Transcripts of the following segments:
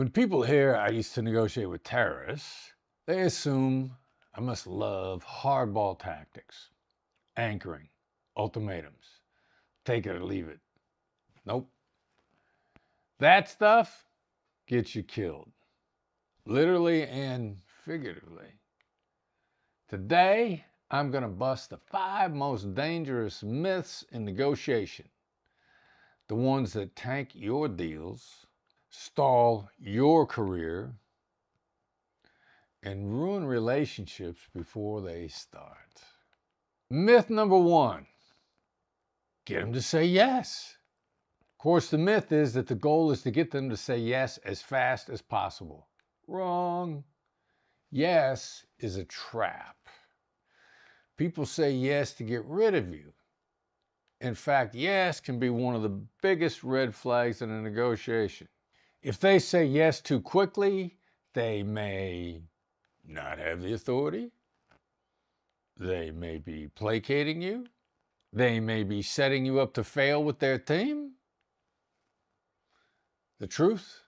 When people hear I used to negotiate with terrorists, they assume I must love hardball tactics, anchoring, ultimatums, take it or leave it. Nope. That stuff gets you killed, literally and figuratively. Today, I'm going to bust the 5 most dangerous myths in negotiation. The ones that tank your deals, stall your career, and ruin relationships before they start. Myth number 1, get them to say yes. Of course, the myth is that the goal is to get them to say yes as fast as possible. Wrong. Yes is a trap. People say yes to get rid of you. In fact, yes can be one of the biggest red flags in a negotiation. If they say yes too quickly, they may not have the authority. They may be placating you. They may be setting you up to fail with their team. The truth?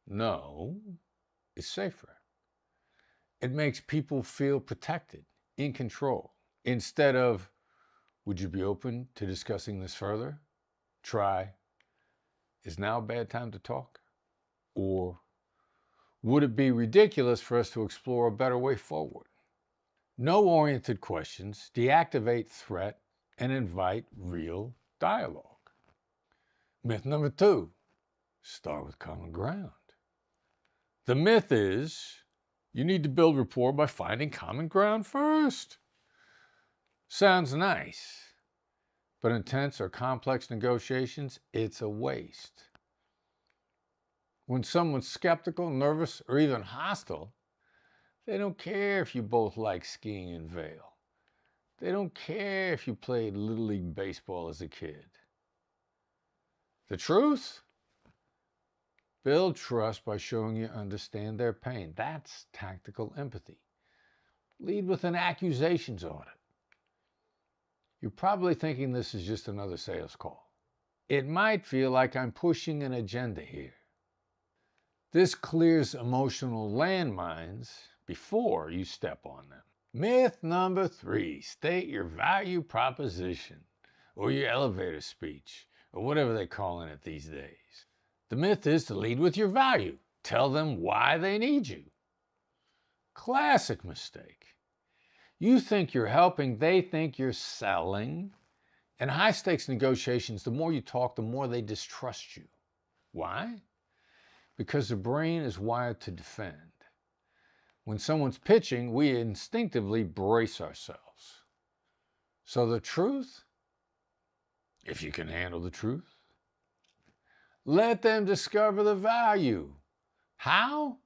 No, is safer. It makes people feel protected, in control. Instead of, would you be open to discussing this further? Try, is now a bad time to talk? Or, would it be ridiculous for us to explore a better way forward? No-oriented questions deactivate threat and invite real dialogue. Myth number 2, start with common ground. The myth is you need to build rapport by finding common ground first. Sounds nice, but intense or complex negotiations, it's a waste. When someone's skeptical, nervous, or even hostile, they don't care if you both like skiing in Vail. They don't care if you played Little League Baseball as a kid. The truth? Build trust by showing you understand their pain. That's tactical empathy. Lead with an accusations audit. You're probably thinking this is just another sales call. It might feel like I'm pushing an agenda here. This clears emotional landmines before you step on them. Myth number 3, state your value proposition or your elevator speech or whatever they're calling it these days. The myth is to lead with your value. Tell them why they need you. Classic mistake. You think you're helping, they think you're selling. In high-stakes negotiations, the more you talk, the more they distrust you. Why? Because the brain is wired to defend. When someone's pitching, we instinctively brace ourselves. So the truth, if you can handle the truth, let them discover the value. How?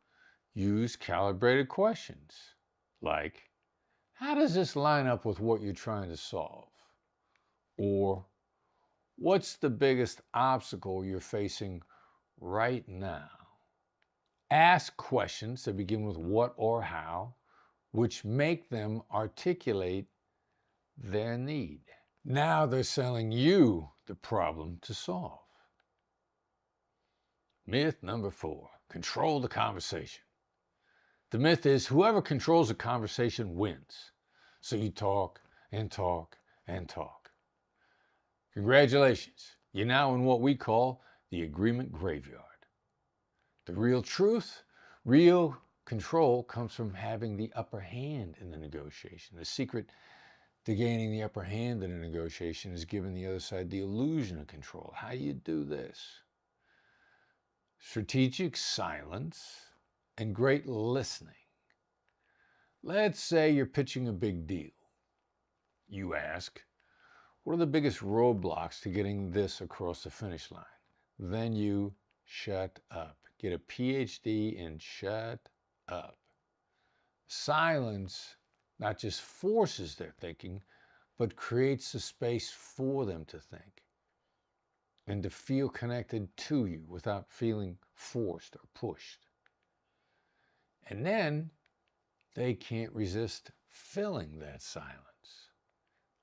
Use calibrated questions like, how does this line up with what you're trying to solve? Or, what's the biggest obstacle you're facing right now? Ask questions that begin with what or how, which make them articulate their need. Now they're selling you the problem to solve. Myth number 4, control the conversation. The myth is whoever controls the conversation wins. So you talk and talk and talk. Congratulations, you're now in what we call the agreement graveyard. The real truth, real control comes from having the upper hand in the negotiation. The secret to gaining the upper hand in a negotiation is giving the other side the illusion of control. How do you do this? Strategic silence and great listening. Let's say you're pitching a big deal. You ask, what are the biggest roadblocks to getting this across the finish line? Then you shut up. Get a PhD in shut up. Silence not just forces their thinking, but creates a space for them to think and to feel connected to you without feeling forced or pushed. And then they can't resist filling that silence.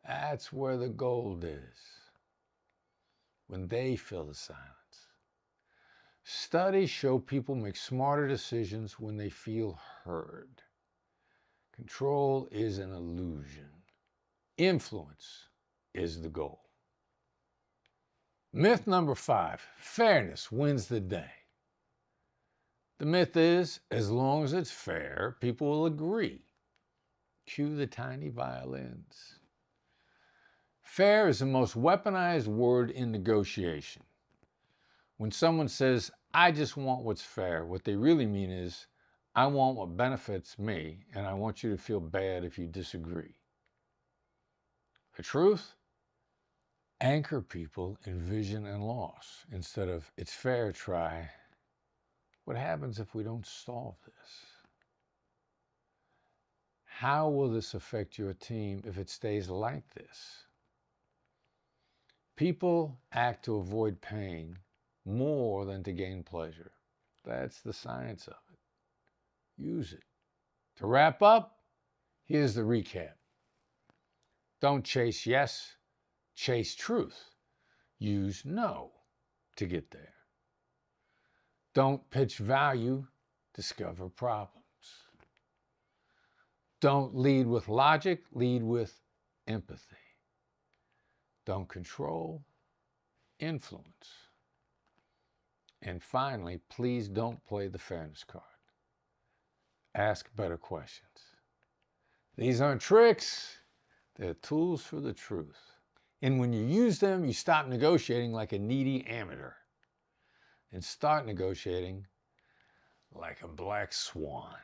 That's where the gold is, when they fill the silence. Studies show people make smarter decisions when they feel heard. Control is an illusion. Influence is the goal. Myth number 5, fairness wins the day. The myth is, as long as it's fair, people will agree. Cue the tiny violins. Fair is the most weaponized word in negotiation. When someone says, I just want what's fair, what they really mean is, I want what benefits me, and I want you to feel bad if you disagree. The truth? Anchor people in vision and loss instead of, it's fair, try. What happens if we don't solve this? How will this affect your team if it stays like this? People act to avoid pain more than to gain pleasure. That's the science of it. Use it. To wrap up, here's the recap. Don't chase yes, chase truth. Use no to get there. Don't pitch value, discover problems. Don't lead with logic, lead with empathy. Don't control, influence. And finally, please don't play the fairness card. Ask better questions. These aren't tricks, they're tools for the truth. And when you use them, you stop negotiating like a needy amateur and start negotiating like a black swan.